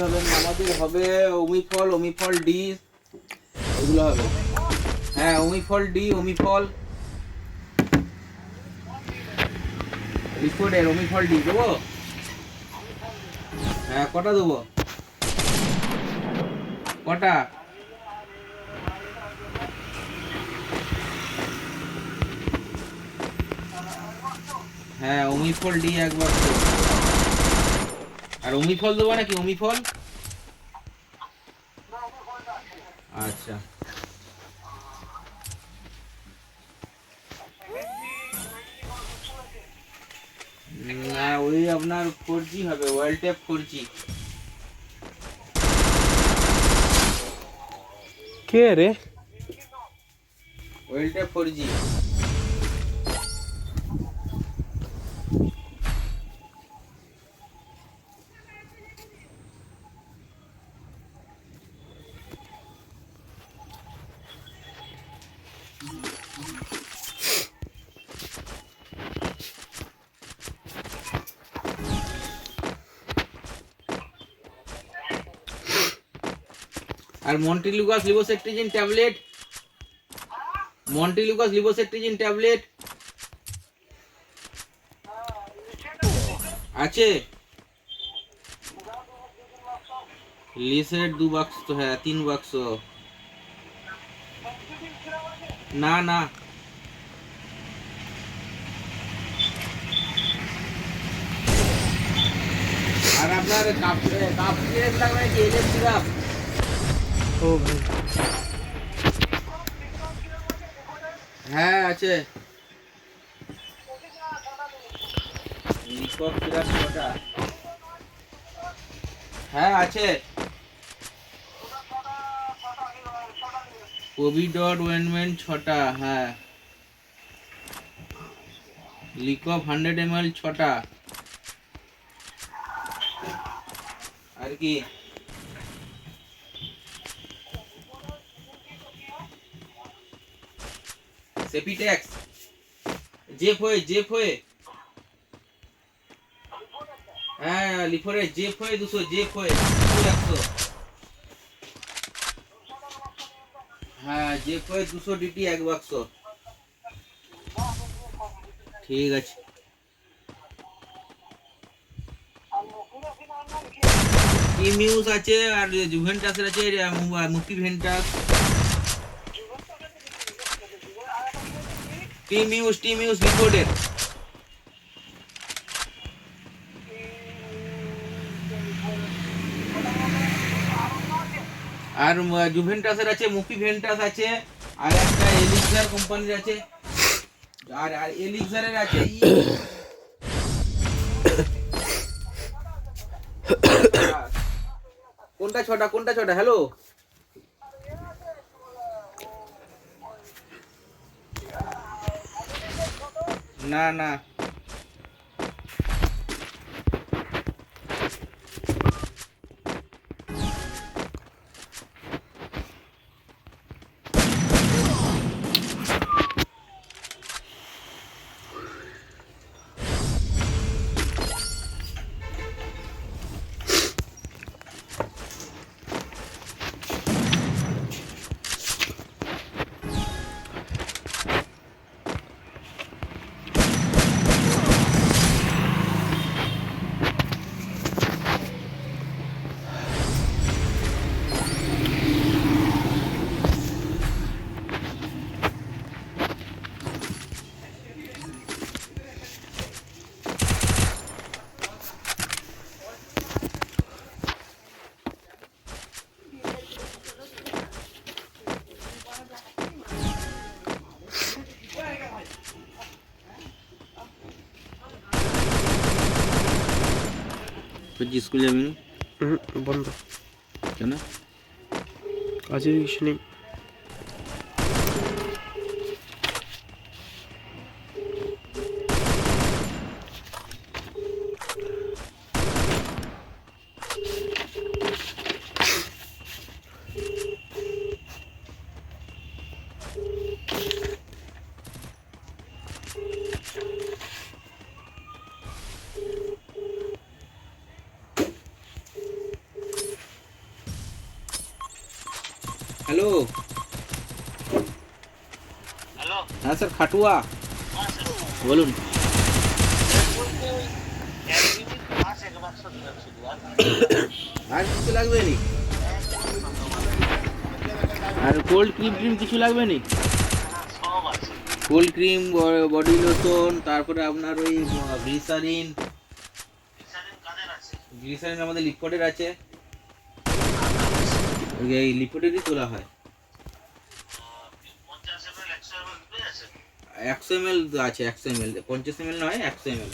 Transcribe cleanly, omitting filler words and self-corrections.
হবে না, আমাদের হবে ওমিফল ডি, এগুলো হবে। হ্যাঁ ওমিফল ডি, ওমিফল লিকুইডের ওমিফল ডি দেবো। হ্যাঁ কটা দেবো, কটা? হ্যাঁ ওমিফল ডি একবার। আর ওমিফল দেবো নাকি, ওমিফল? আচ্ছা না, ওই আপনার 4G হবে, ওয়ার্ল্ড ট্যাপ 4G। কে রে? World tap 4G। আর montelukast levocetirizine tablet, montelukast levocetirizine tablet আছে? লিসের 2 বাক্স তো, হ্যাঁ 3 বাক্স। না না আর আপনার কাপ সিরাপ লাগবে নাকি, এলএম সিরাপ? ও ভাই হ্যাঁ আছে। লিকপ সিরাপ কটা? হ্যাঁ আছে। কোভিডর ওয়েনমেন্ট 6টা, হ্যাঁ। লিকপ 100 ml 6টা। আর কি? সেপিটেক্স, জেফ হয়ে, হ্যাঁ লিফরে জেফ হয়ে 200, জেফ হয়ে 100। হ্যাঁ জেফ হয়ে 200 ডিটি 1 বাক্স। ঠিক আছে। টিমিউস আছে, আর জুভেন্টাসের আছে, মুক্তি ভেন্টাস। টিমিউস লিকুইডের। আর জুভেন্টাসের আছে, মুক্তি ভেন্টাস আছে, আর একটা এলিক্সার কোম্পানির আছে, আর এলিক্সারের আছে কোনটা ছটা? হ্যালো না না স্কুল যাবি না? বন্ধ কেন? কাজের কিছু নেই। হ্যালো, হ্যালো, হ্যাঁ স্যার খাটুয়া বলুন। আর কিছু লাগবে নি? আর কোল্ড ক্রিম ট্রিম কিছু লাগবে নি? সব আছে। কোল্ড ক্রিম, বডি লোশন, তারপরে আপনার ওই গ্লিসারিন। কাদের আছে? গ্লিসারিন আমাদের লিকুইডের আছে, এই লিকুইডেরই তোলা হয়। 50 ml 100 ml পেয়ে আছে? 100 ml আছে, 100 ml, 50 ml নয়, 100 ml।